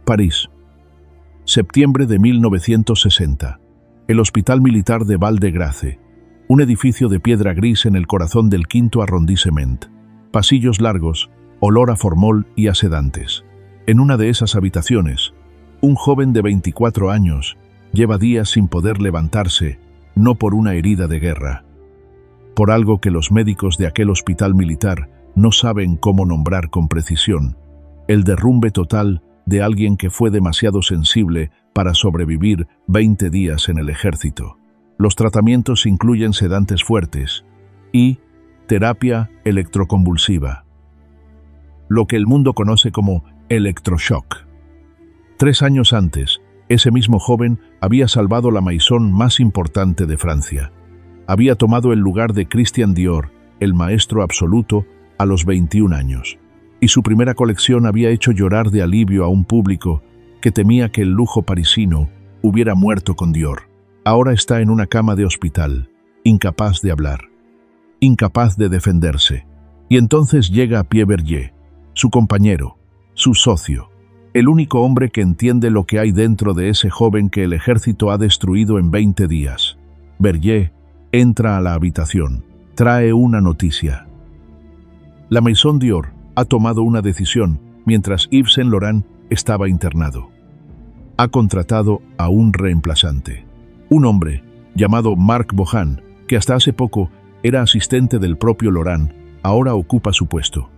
París. Septiembre de 1960. El Hospital Militar de Val-de-Grâce. Un edificio de piedra gris en el corazón del quinto arrondissement. Pasillos largos, olor a formol y a sedantes. En una de esas habitaciones, un joven de 24 años lleva días sin poder levantarse, no por una herida de guerra, por algo que los médicos de aquel hospital militar no saben cómo nombrar con precisión: el derrumbe total de alguien que fue demasiado sensible para sobrevivir 20 días en el ejército. Los tratamientos incluyen sedantes fuertes y terapia electroconvulsiva, lo que el mundo conoce como electroshock. 3 años antes, ese mismo joven había salvado la maison más importante de Francia. Había tomado el lugar de Christian Dior, el maestro absoluto, a los 21 años. Y su primera colección había hecho llorar de alivio a un público que temía que el lujo parisino hubiera muerto con Dior. Ahora está en una cama de hospital, incapaz de hablar, incapaz de defenderse. Y entonces llega Pierre Berger, su compañero, su socio, el único hombre que entiende lo que hay dentro de ese joven que el ejército ha destruido en 20 días. Berger entra a la habitación, trae una noticia. La Maison Dior ha tomado una decisión mientras Yves Saint Laurent estaba internado. Ha contratado a un reemplazante, un hombre llamado Marc Bohan, que hasta hace poco era asistente del propio Laurent, ahora ocupa su puesto.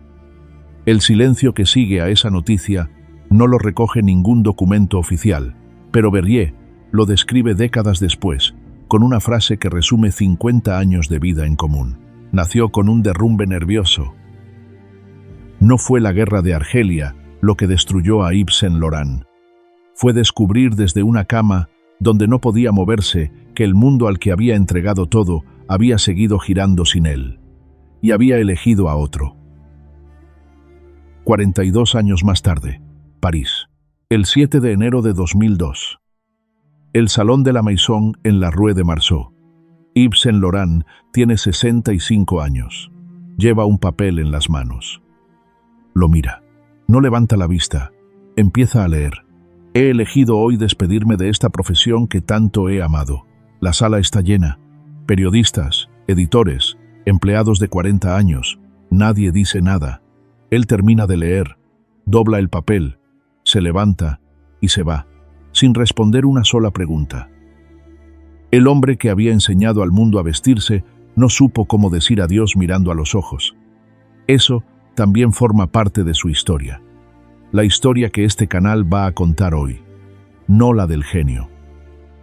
El silencio que sigue a esa noticia no lo recoge ningún documento oficial, pero Berger lo describe décadas después, con una frase que resume 50 años de vida en común. Nació con un derrumbe nervioso. No fue la guerra de Argelia lo que destruyó a Yves Saint Laurent. Fue descubrir desde una cama, donde no podía moverse, que el mundo al que había entregado todo había seguido girando sin él, y había elegido a otro. 42 años más tarde, París. El 7 de enero de 2002. El Salón de la Maison en la Rue de Marceau. Yves Saint Laurent tiene 65 años. Lleva un papel en las manos. Lo mira. No levanta la vista. Empieza a leer. He elegido hoy despedirme de esta profesión que tanto he amado. La sala está llena. Periodistas, editores, empleados de 40 años. Nadie dice nada. Él termina de leer, dobla el papel, se levanta y se va, sin responder una sola pregunta. El hombre que había enseñado al mundo a vestirse no supo cómo decir adiós mirando a los ojos. Eso también forma parte de su historia. La historia que este canal va a contar hoy. No la del genio.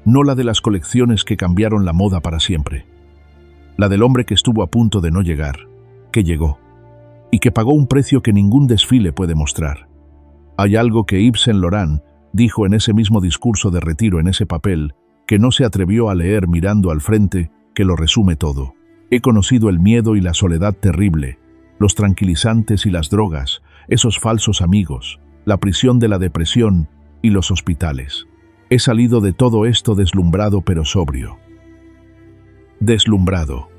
No la de las colecciones que cambiaron la moda para siempre. La del hombre que estuvo a punto de no llegar, que llegó, y que pagó un precio que ningún desfile puede mostrar. Hay algo que Yves Saint Laurent dijo en ese mismo discurso de retiro en ese papel, que no se atrevió a leer mirando al frente, que lo resume todo. He conocido el miedo y la soledad terrible, los tranquilizantes y las drogas, esos falsos amigos, la prisión de la depresión y los hospitales. He salido de todo esto deslumbrado pero sobrio. Deslumbrado,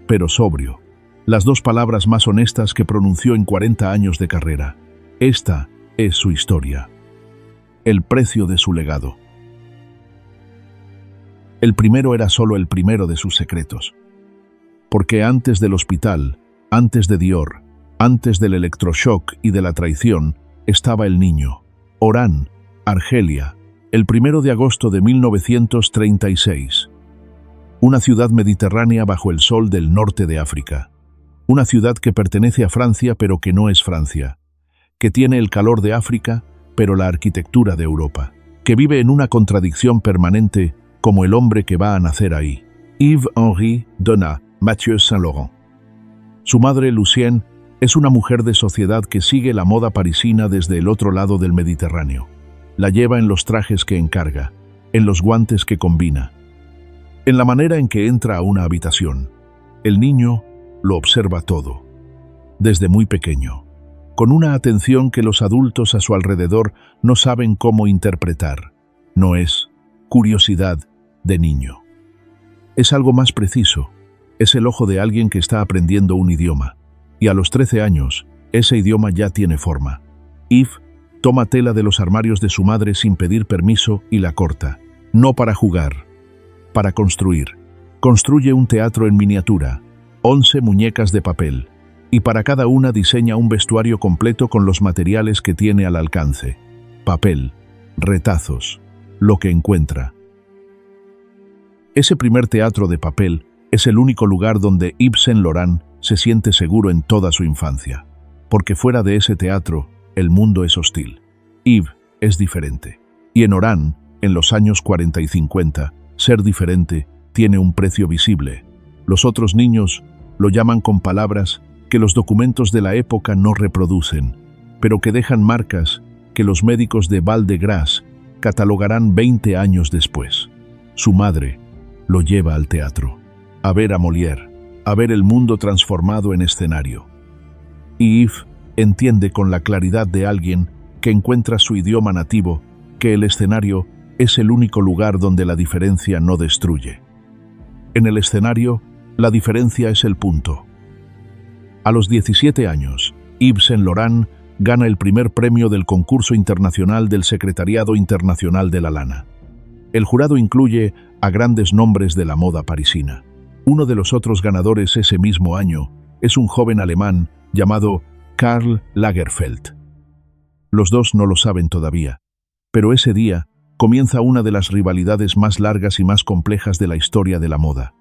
pero sobrio. Las dos palabras más honestas que pronunció en 40 años de carrera. Esta es su historia. El precio de su legado. El primero era solo el primero de sus secretos. Porque antes del hospital, antes de Dior, antes del electroshock y de la traición, estaba el niño. Oran, Argelia, el 1 de agosto de 1936. Una ciudad mediterránea bajo el sol del norte de África. Una ciudad que pertenece a Francia pero que no es Francia. Que tiene el calor de África pero la arquitectura de Europa. Que vive en una contradicción permanente como el hombre que va a nacer ahí. Yves-Henri Donat, Mathieu Saint Laurent. Su madre, Lucienne, es una mujer de sociedad que sigue la moda parisina desde el otro lado del Mediterráneo. La lleva en los trajes que encarga, en los guantes que combina, en la manera en que entra a una habitación. El niño lo observa todo, desde muy pequeño, con una atención que los adultos a su alrededor no saben cómo interpretar. No es curiosidad de niño. Es algo más preciso. Es el ojo de alguien que está aprendiendo un idioma. Y a los 13 años, ese idioma ya tiene forma. Yves Toma tela de los armarios de su madre sin pedir permiso y la corta. No para jugar, para construir. Construye un teatro en miniatura, 11 muñecas de papel, y para cada una diseña un vestuario completo con los materiales que tiene al alcance. Papel, retazos, lo que encuentra. Ese primer teatro de papel es el único lugar donde Yves Saint Laurent se siente seguro en toda su infancia, porque fuera de ese teatro, el mundo es hostil. Yves es diferente. Y en Oran, en los años 40 y 50, ser diferente tiene un precio visible. Los otros niños lo llaman con palabras que los documentos de la época no reproducen, pero que dejan marcas que los médicos de Val-de-Grâce catalogarán 20 años después. Su madre lo lleva al teatro, a ver a Molière, a ver el mundo transformado en escenario. Y Yves entiende con la claridad de alguien que encuentra su idioma nativo que el escenario es el único lugar donde la diferencia no destruye. En el escenario, la diferencia es el punto. A los 17 años, Yves Saint Laurent gana el primer premio del concurso internacional del Secretariado Internacional de la Lana. El jurado incluye a grandes nombres de la moda parisina. Uno de los otros ganadores ese mismo año es un joven alemán llamado Karl Lagerfeld. Los dos no lo saben todavía, pero ese día comienza una de las rivalidades más largas y más complejas de la historia de la moda.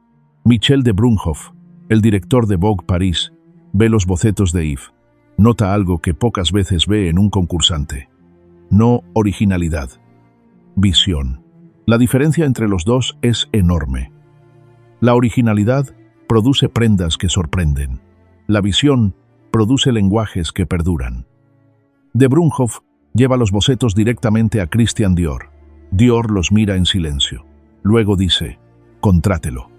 Michel de Brunhoff, el director de Vogue París, ve los bocetos de Yves. Nota algo que pocas veces ve en un concursante. No originalidad, visión. La diferencia entre los dos es enorme. La originalidad produce prendas que sorprenden. La visión produce lenguajes que perduran. De Brunhoff lleva los bocetos directamente a Christian Dior. Dior los mira en silencio. Luego dice, contrátelo.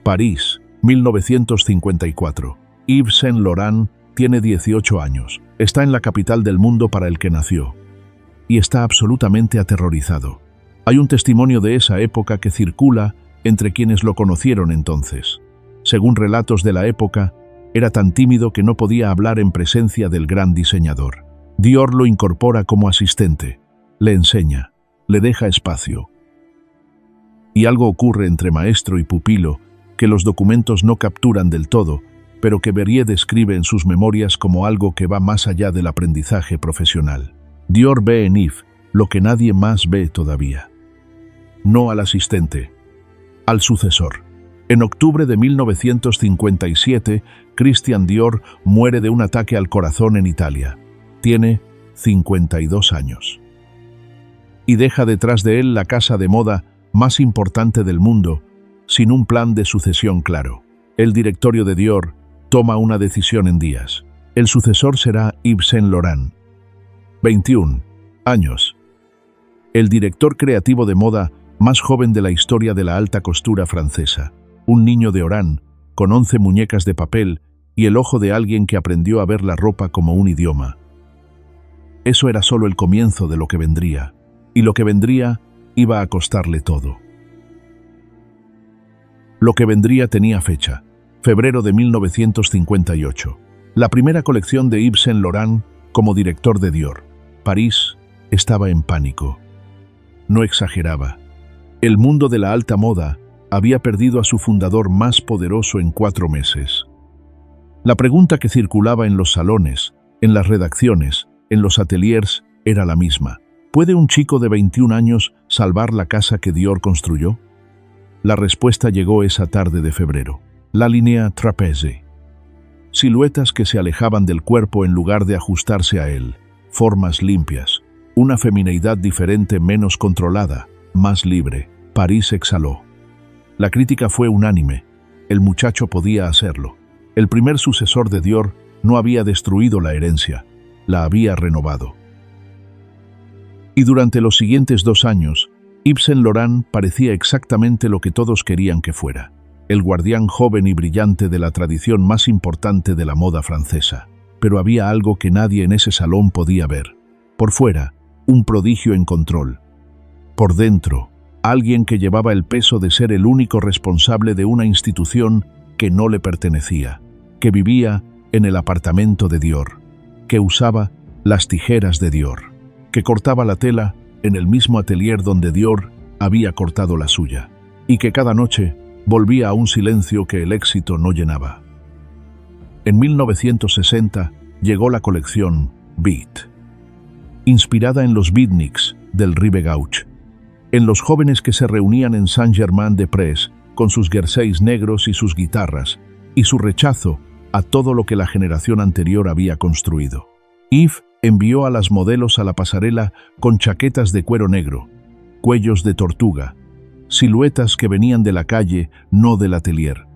París, 1954. Yves Saint Laurent tiene 18 años. Está en la capital del mundo para el que nació. Y está absolutamente aterrorizado. Hay un testimonio de esa época que circula entre quienes lo conocieron entonces. Según relatos de la época, era tan tímido que no podía hablar en presencia del gran diseñador. Dior lo incorpora como asistente, le enseña, le deja espacio. Y algo ocurre entre maestro y pupilo que los documentos no capturan del todo, pero que Berrier describe en sus memorias como algo que va más allá del aprendizaje profesional. Dior ve en Yves lo que nadie más ve todavía. No al asistente, al sucesor. En octubre de 1957, Christian Dior muere de un ataque al corazón en Italia. Tiene 52 años. Y deja detrás de él la casa de moda más importante del mundo, sin un plan de sucesión claro. El directorio de Dior toma una decisión en días. El sucesor será Yves Saint Laurent. 21 años. El director creativo de moda más joven de la historia de la alta costura francesa. Un niño de Oran, con 11 muñecas de papel y el ojo de alguien que aprendió a ver la ropa como un idioma. Eso era solo el comienzo de lo que vendría, y lo que vendría iba a costarle todo. Lo que vendría tenía fecha, febrero de 1958. La primera colección de Yves Saint Laurent como director de Dior. París estaba en pánico. No exageraba. El mundo de la alta moda había perdido a su fundador más poderoso en 4 meses. La pregunta que circulaba en los salones, en las redacciones, en los ateliers, era la misma. ¿Puede un chico de 21 años salvar la casa que Dior construyó? La respuesta llegó esa tarde de febrero. La línea trapeze. Siluetas que se alejaban del cuerpo en lugar de ajustarse a él. Formas limpias. Una femineidad diferente, menos controlada, más libre. París exhaló. La crítica fue unánime. El muchacho podía hacerlo. El primer sucesor de Dior no había destruido la herencia, la había renovado. Y durante los siguientes 2 años, Yves Saint Laurent parecía exactamente lo que todos querían que fuera, el guardián joven y brillante de la tradición más importante de la moda francesa. Pero había algo que nadie en ese salón podía ver. Por fuera, un prodigio en control. Por dentro, alguien que llevaba el peso de ser el único responsable de una institución que no le pertenecía, que vivía en el apartamento de Dior, que usaba las tijeras de Dior, que cortaba la tela en el mismo atelier donde Dior había cortado la suya, y que cada noche volvía a un silencio que el éxito no llenaba. En 1960 llegó la colección Beat, inspirada en los beatniks del Rive Gauche, en los jóvenes que se reunían en Saint-Germain-des-Prés con sus jerseys negros y sus guitarras, y su rechazo a todo lo que la generación anterior había construido. Yves envió a las modelos a la pasarela con chaquetas de cuero negro, cuellos de tortuga, siluetas que venían de la calle, no del atelier.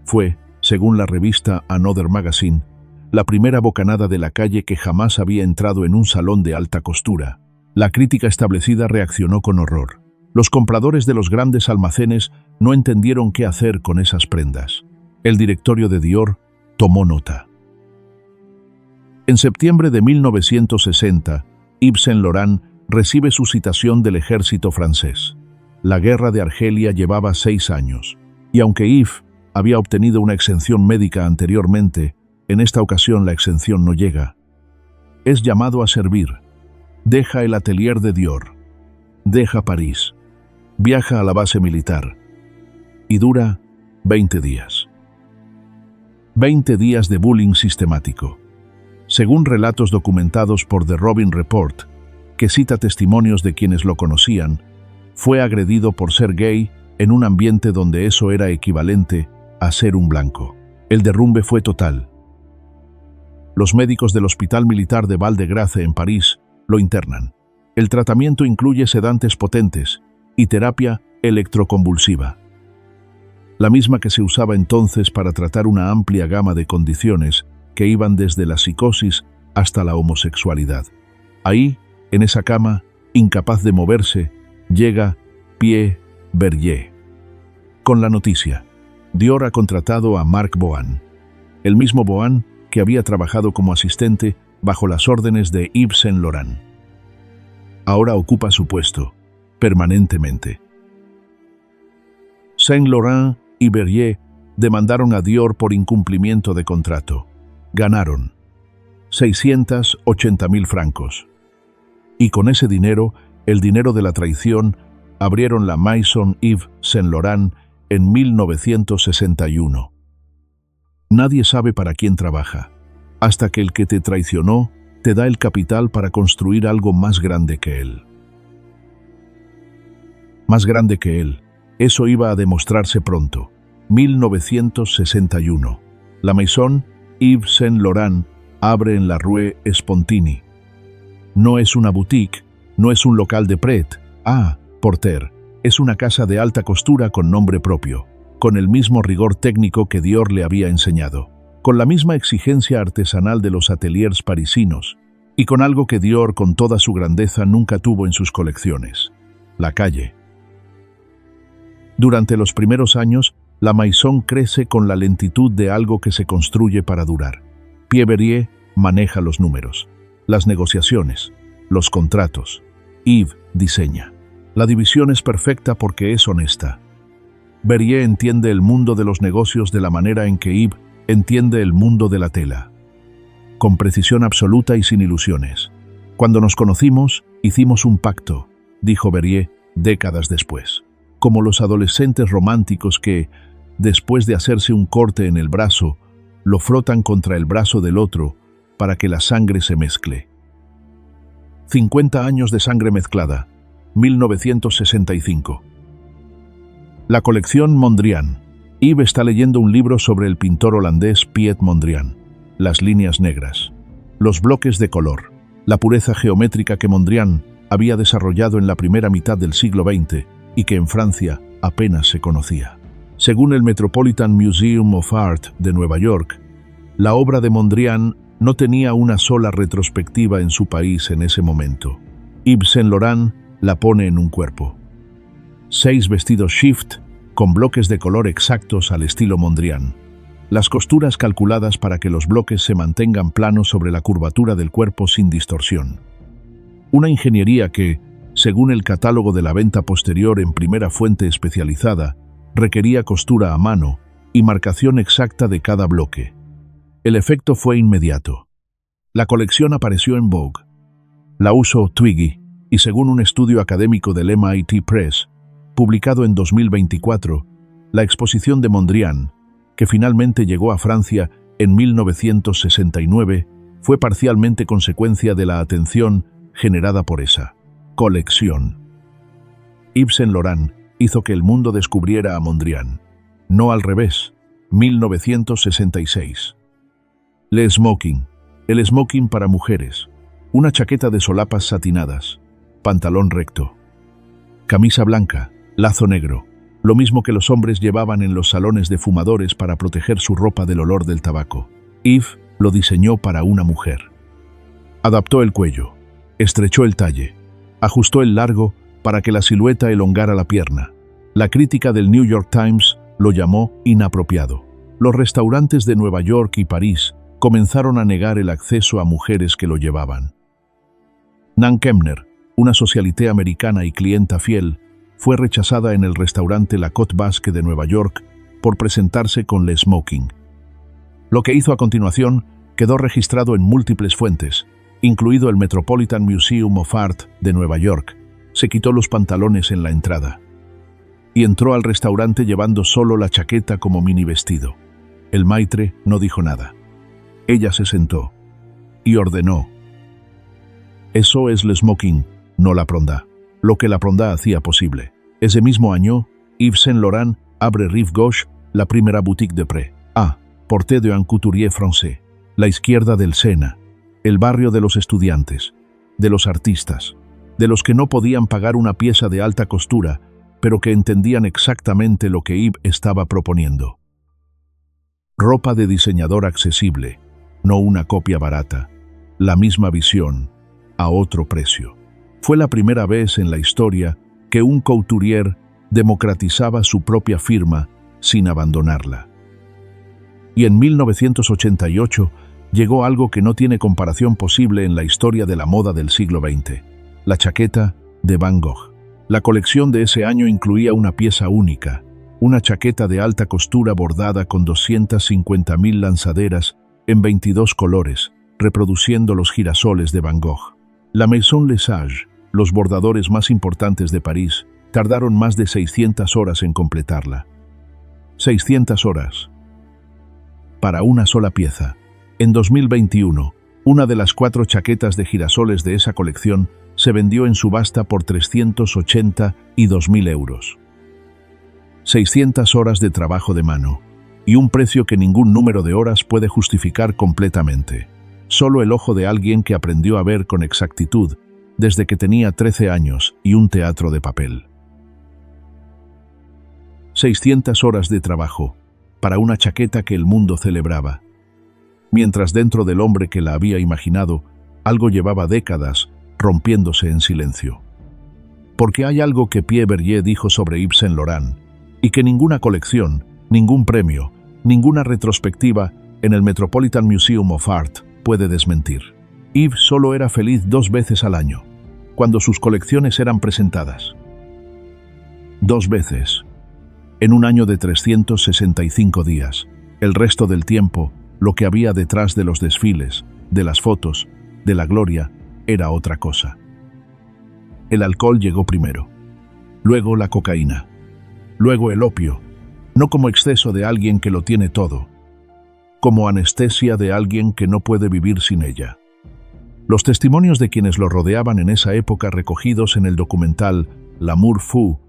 Fue, según la revista Another Magazine, la primera bocanada de la calle que jamás había entrado en un salón de alta costura. La crítica establecida reaccionó con horror. Los compradores de los grandes almacenes no entendieron qué hacer con esas prendas. El directorio de Dior tomó nota. En septiembre de 1960, Yves Saint Laurent recibe su citación del ejército francés. La guerra de Argelia llevaba 6 años, y aunque Yves había obtenido una exención médica anteriormente, en esta ocasión la exención no llega. Es llamado a servir. Deja el atelier de Dior. Deja París. Viaja a la base militar. Y dura 20 días. 20 días de bullying sistemático. Según relatos documentados por The Robin Report, que cita testimonios de quienes lo conocían, fue agredido por ser gay en un ambiente donde eso era equivalente a ser un blanco. El derrumbe fue total. Los médicos del Hospital Militar de Val-de-Grâce en París lo internan. El tratamiento incluye sedantes potentes y terapia electroconvulsiva, la misma que se usaba entonces para tratar una amplia gama de condiciones que iban desde la psicosis hasta la homosexualidad. Ahí, en esa cama, incapaz de moverse, llega Pierre Berger con la noticia: Dior ha contratado a Marc Bohan, el mismo Bohan que había trabajado como asistente bajo las órdenes de Yves Saint Laurent. Ahora ocupa su puesto, permanentemente. Saint Laurent y Berger demandaron a Dior por incumplimiento de contrato. Ganaron 680.000 francos. Y con ese dinero, el dinero de la traición, abrieron la Maison Yves Saint Laurent en 1961. Nadie sabe para quién trabaja, hasta que el que te traicionó te da el capital para construir algo más grande que él. Más grande que él. Eso iba a demostrarse pronto. 1961. La Maison Yves Saint Laurent abre en la Rue Spontini. No es una boutique, no es un local de Pret. Porter. Es una casa de alta costura con nombre propio, con el mismo rigor técnico que Dior le había enseñado, con la misma exigencia artesanal de los ateliers parisinos, y con algo que Dior, con toda su grandeza, nunca tuvo en sus colecciones: la calle. Durante los primeros años, la Maison crece con la lentitud de algo que se construye para durar. Pierre Berger maneja los números, las negociaciones, los contratos. Yves diseña. La división es perfecta porque es honesta. Berger entiende el mundo de los negocios de la manera en que Yves entiende el mundo de la tela, con precisión absoluta y sin ilusiones. Cuando nos conocimos, hicimos un pacto, dijo Berger décadas después, como los adolescentes románticos que, después de hacerse un corte en el brazo, lo frotan contra el brazo del otro para que la sangre se mezcle. 50 años de sangre mezclada, 1965. La colección Mondrian. Yves está leyendo un libro sobre el pintor holandés Piet Mondrian. Las líneas negras, los bloques de color, la pureza geométrica que Mondrian había desarrollado en la primera mitad del siglo XX y que en Francia apenas se conocía. Según el Metropolitan Museum of Art de Nueva York, la obra de Mondrian no tenía una sola retrospectiva en su país en ese momento. Yves Saint Laurent la pone en un cuerpo. 6 vestidos shift con bloques de color exactos al estilo Mondrian. Las costuras calculadas para que los bloques se mantengan planos sobre la curvatura del cuerpo sin distorsión. Una ingeniería que, según el catálogo de la venta posterior en primera fuente especializada, requería costura a mano y marcación exacta de cada bloque. El efecto fue inmediato. La colección apareció en Vogue. La usó Twiggy, y según un estudio académico del MIT Press, publicado en 2024, la exposición de Mondrian, que finalmente llegó a Francia en 1969, fue parcialmente consecuencia de la atención generada por esa colección. Yves Saint Laurent hizo que el mundo descubriera a Mondrian, no al revés. 1966. Le Smoking. El smoking para mujeres. Una chaqueta de solapas satinadas. Pantalón recto. Camisa blanca. Lazo negro. Lo mismo que los hombres llevaban en los salones de fumadores para proteger su ropa del olor del tabaco. Yves lo diseñó para una mujer. Adaptó el cuello. Estrechó el talle. Ajustó el largo para que la silueta elongara la pierna. La crítica del New York Times lo llamó inapropiado. Los restaurantes de Nueva York y París comenzaron a negar el acceso a mujeres que lo llevaban. Nan Kemner, una socialité americana y clienta fiel, fue rechazada en el restaurante La Côte Basque de Nueva York por presentarse con Le Smoking. Lo que hizo a continuación quedó registrado en múltiples fuentes, incluido el Metropolitan Museum of Art de Nueva York. Se quitó los pantalones en la entrada y entró al restaurante llevando solo la chaqueta como mini vestido. El maitre no dijo nada. Ella se sentó y ordenó: «Eso es le smoking, no la pronda», lo que la pronda hacía posible. Ese mismo año, Yves Saint Laurent abre Rive Gauche, la primera boutique de prêt à porter de un couturier français, la izquierda del Sena, el barrio de los estudiantes, de los artistas, de los que no podían pagar una pieza de alta costura, pero que entendían exactamente lo que Yves estaba proponiendo. Ropa de diseñador accesible, no una copia barata, la misma visión, a otro precio. Fue la primera vez en la historia que un couturier democratizaba su propia firma sin abandonarla. Y en 1988 llegó algo que no tiene comparación posible en la historia de la moda del siglo XX, la chaqueta de Van Gogh. La colección de ese año incluía una pieza única, una chaqueta de alta costura bordada con 250.000 lanzaderas en 22 colores, reproduciendo los girasoles de Van Gogh. La Maison Lesage, los bordadores más importantes de París, tardaron más de 600 horas en completarla. 600 horas. Para una sola pieza. En 2021, una de las 4 chaquetas de girasoles de esa colección se vendió en subasta por 382.000 euros. 600 horas de trabajo de mano, y un precio que ningún número de horas puede justificar completamente. Solo el ojo de alguien que aprendió a ver con exactitud desde que tenía 13 años y un teatro de papel. 600 horas de trabajo para una chaqueta que el mundo celebraba, mientras dentro del hombre que la había imaginado, algo llevaba décadas rompiéndose en silencio. Porque hay algo que Pierre Bergé dijo sobre Yves Saint Laurent, y que ninguna colección, ningún premio, ninguna retrospectiva en el Metropolitan Museum of Art puede desmentir. Yves solo era feliz 2 veces al año, cuando sus colecciones eran presentadas. 2 veces. En un año de 365 días. El resto del tiempo, lo que había detrás de los desfiles, de las fotos, de la gloria, era otra cosa. El alcohol llegó primero, luego la cocaína, luego el opio, no como exceso de alguien que lo tiene todo, como anestesia de alguien que no puede vivir sin ella. Los testimonios de quienes lo rodeaban en esa época, recogidos en el documental L'amour fou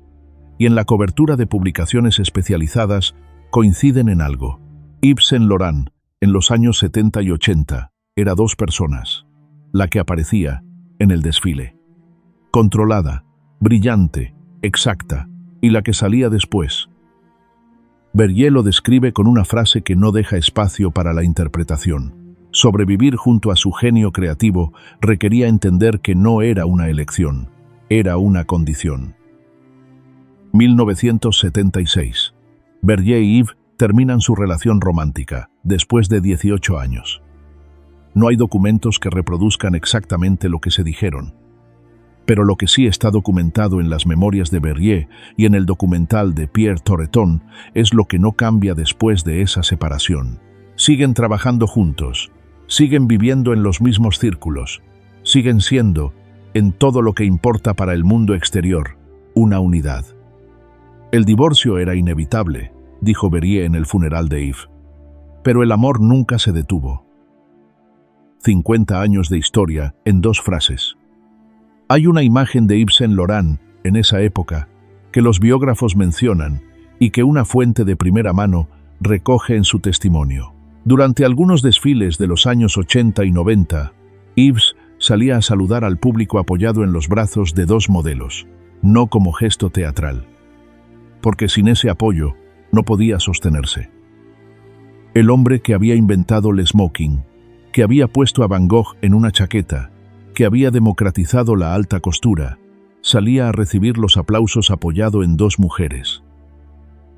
y en la cobertura de publicaciones especializadas, coinciden en algo. Yves Saint Laurent, en los años 70 y 80, era 2 personas. La que aparecía en el desfile, controlada, brillante, exacta, y la que salía después. Bergé lo describe con una frase que no deja espacio para la interpretación. Sobrevivir junto a su genio creativo requería entender que no era una elección, era una condición. 1976. Bergé y Yves terminan su relación romántica, después de 18 años. No hay documentos que reproduzcan exactamente lo que se dijeron. Pero lo que sí está documentado en las memorias de Bergé y en el documental de Pierre Torreton es lo que no cambia después de esa separación. Siguen trabajando juntos, siguen viviendo en los mismos círculos, siguen siendo, en todo lo que importa para el mundo exterior, una unidad. El divorcio era inevitable, dijo Berryer en el funeral de Yves. Pero el amor nunca se detuvo. 50 años de historia en 2 frases. Hay una imagen de Yves Saint Laurent en esa época que los biógrafos mencionan y que una fuente de primera mano recoge en su testimonio. Durante algunos desfiles de los años 80 y 90, Yves salía a saludar al público apoyado en los brazos de 2 modelos, no como gesto teatral, porque sin ese apoyo no podía sostenerse. El hombre que había inventado el smoking, que había puesto a Van Gogh en una chaqueta, que había democratizado la alta costura, salía a recibir los aplausos apoyado en 2 mujeres.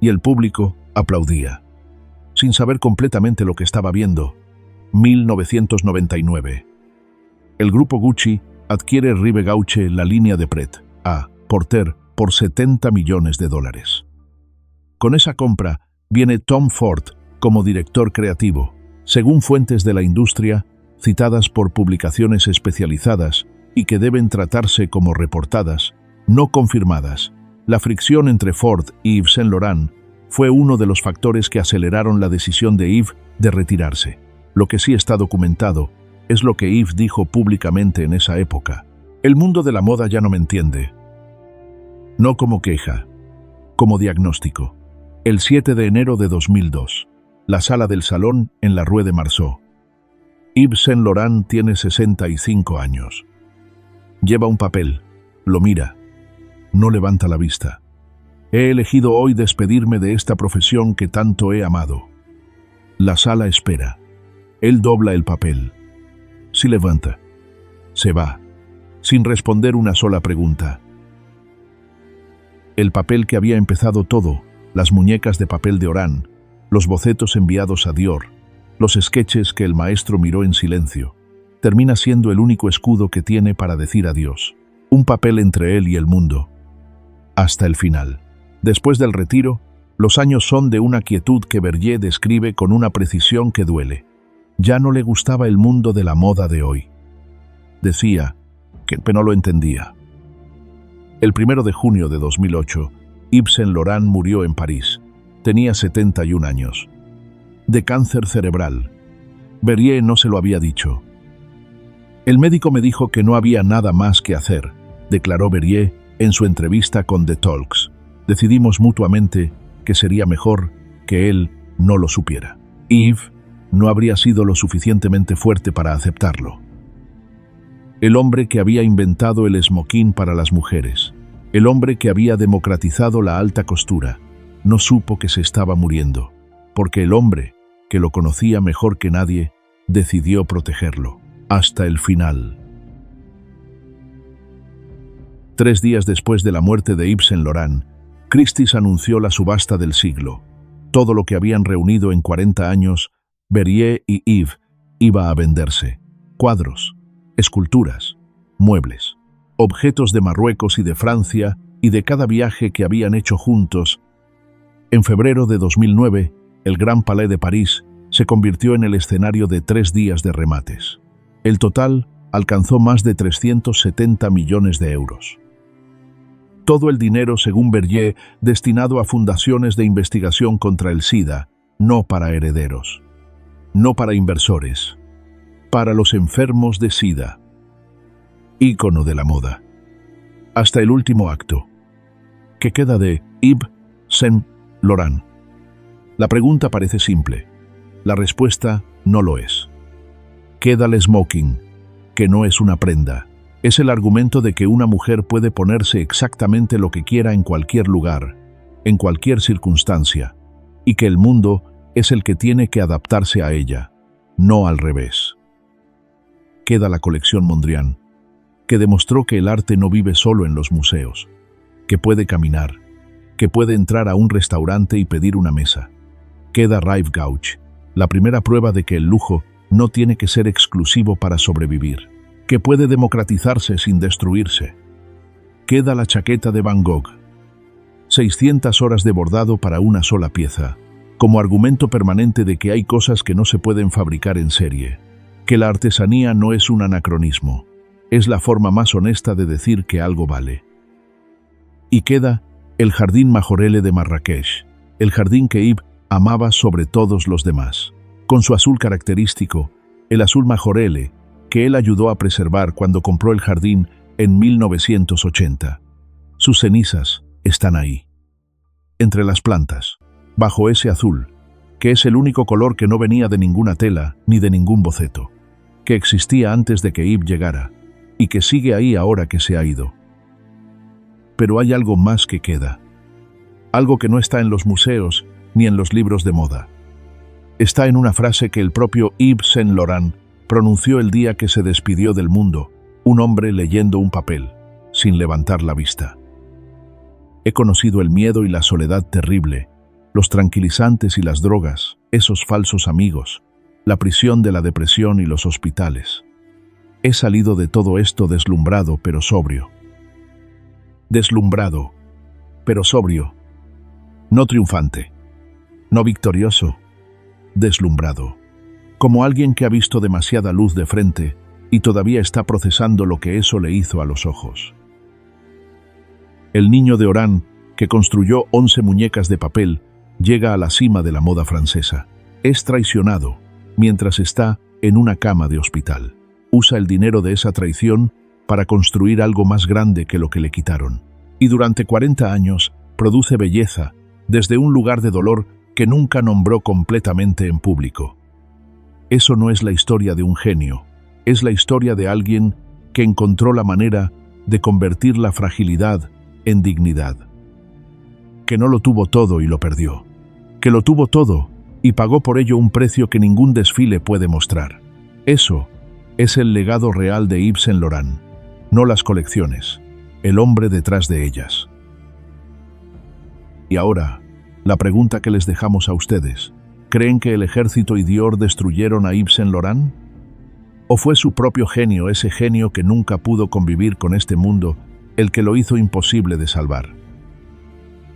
Y el público aplaudía, sin saber completamente lo que estaba viendo. 1999. El grupo Gucci adquiere Rive Gauche la línea de Pret a Porter por $70 millones. Con esa compra viene Tom Ford como director creativo, según fuentes de la industria, citadas por publicaciones especializadas y que deben tratarse como reportadas, no confirmadas. La fricción entre Ford y Yves Saint Laurent fue uno de los factores que aceleraron la decisión de Yves de retirarse. Lo que sí está documentado es lo que Yves dijo públicamente en esa época. El mundo de la moda ya no me entiende. No como queja, como diagnóstico. El 7 de enero de 2002, la sala del Salón en la Rue de Marceau. Yves Saint Laurent tiene 65 años. Lleva un papel, lo mira, no levanta la vista. He elegido hoy despedirme de esta profesión que tanto he amado. La sala espera. Él dobla el papel. Se levanta. Se va, sin responder una sola pregunta. El papel que había empezado todo, las muñecas de papel de Oran, los bocetos enviados a Dior, los sketches que el maestro miró en silencio, termina siendo el único escudo que tiene para decir adiós. Un papel entre él y el mundo. Hasta el final. Después del retiro, los años son de una quietud que Berryer describe con una precisión que duele. Ya no le gustaba el mundo de la moda de hoy. Decía que no lo entendía. El 1 de junio de 2008, Yves Saint Laurent murió en París. Tenía 71 años. De cáncer cerebral. Berryer no se lo había dicho. El médico me dijo que no había nada más que hacer, declaró Berryer en su entrevista con The Talks. Decidimos mutuamente que sería mejor que él no lo supiera. Yves no habría sido lo suficientemente fuerte para aceptarlo. El hombre que había inventado el smoking para las mujeres, el hombre que había democratizado la alta costura, no supo que se estaba muriendo, porque el hombre, que lo conocía mejor que nadie, decidió protegerlo, hasta el final. 3 días después de la muerte de Yves Saint Laurent, Christie's anunció la subasta del siglo. Todo lo que habían reunido en 40 años, Berryer y Yves, iba a venderse. Cuadros, esculturas, muebles, objetos de Marruecos y de Francia y de cada viaje que habían hecho juntos. En febrero de 2009, el Gran Palais de París se convirtió en el escenario de 3 días de remates. El total alcanzó más de 370 millones de euros. Todo el dinero, según Berryer, destinado a fundaciones de investigación contra el SIDA, no para herederos, no para inversores, para los enfermos de SIDA. Ícono de la moda. Hasta el último acto. ¿Qué queda de Yves Saint Laurent? La pregunta parece simple. La respuesta no lo es. Queda el smoking, que no es una prenda. Es el argumento de que una mujer puede ponerse exactamente lo que quiera en cualquier lugar, en cualquier circunstancia, y que el mundo es el que tiene que adaptarse a ella, no al revés. Queda la colección Mondrian, que demostró que el arte no vive solo en los museos, que puede caminar, que puede entrar a un restaurante y pedir una mesa. Queda Rive Gauche, la primera prueba de que el lujo no tiene que ser exclusivo para sobrevivir, que puede democratizarse sin destruirse. Queda la chaqueta de Van Gogh. 600 horas de bordado para una sola pieza, como argumento permanente de que hay cosas que no se pueden fabricar en serie. que la artesanía no es un anacronismo, es la forma más honesta de decir que algo vale. Y queda el Jardín Majorelle de Marrakech, el jardín que Ibn amaba sobre todos los demás, con su azul característico, el azul Majorelle, que él ayudó a preservar cuando compró el jardín en 1980. Sus cenizas están ahí, entre las plantas, bajo ese azul, que es el único color que no venía de ninguna tela ni de ningún boceto, que existía antes de que Ibn llegara, y que sigue ahí ahora que se ha ido. Pero hay algo más que queda, algo que no está en los museos ni en los libros de moda. Está en una frase que el propio Yves Saint Laurent pronunció el día que se despidió del mundo, un hombre leyendo un papel, sin levantar la vista. He conocido el miedo y la soledad terrible, los tranquilizantes y las drogas, esos falsos amigos, la prisión de la depresión y los hospitales. He salido de todo esto deslumbrado pero sobrio. Deslumbrado, pero sobrio. No triunfante, no victorioso, deslumbrado. Como alguien que ha visto demasiada luz de frente y todavía está procesando lo que eso le hizo a los ojos. El niño de Oran, que construyó 11 muñecas de papel, llega a la cima de la moda francesa. Es traicionado mientras está en una cama de hospital. Usa el dinero de esa traición para construir algo más grande que lo que le quitaron. Y durante 40 años produce belleza desde un lugar de dolor que nunca nombró completamente en público. Eso no es la historia de un genio, es la historia de alguien que encontró la manera de convertir la fragilidad en dignidad. Que no lo tuvo todo y lo perdió. Que lo tuvo todo y pagó por ello un precio que ningún desfile puede mostrar. Eso es el legado real de Yves Saint Laurent, no las colecciones, el hombre detrás de ellas. Y ahora, la pregunta que les dejamos a ustedes: ¿creen que el ejército y Dior destruyeron a Yves Saint Laurent? ¿O fue su propio genio, ese genio que nunca pudo convivir con este mundo, el que lo hizo imposible de salvar?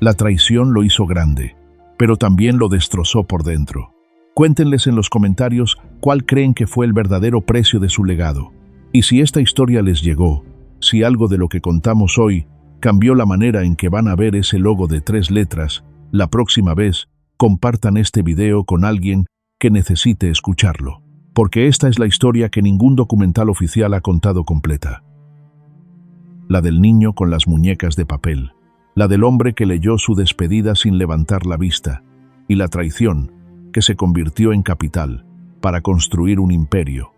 La traición lo hizo grande, pero también lo destrozó por dentro. Cuéntenles en los comentarios cuál creen que fue el verdadero precio de su legado. Y si esta historia les llegó, si algo de lo que contamos hoy cambió la manera en que van a ver ese logo de 3 letras, la próxima vez compartan este video con alguien que necesite escucharlo, porque esta es la historia que ningún documental oficial ha contado completa. La del niño con las muñecas de papel, la del hombre que leyó su despedida sin levantar la vista, y la traición que se convirtió en capital para construir un imperio.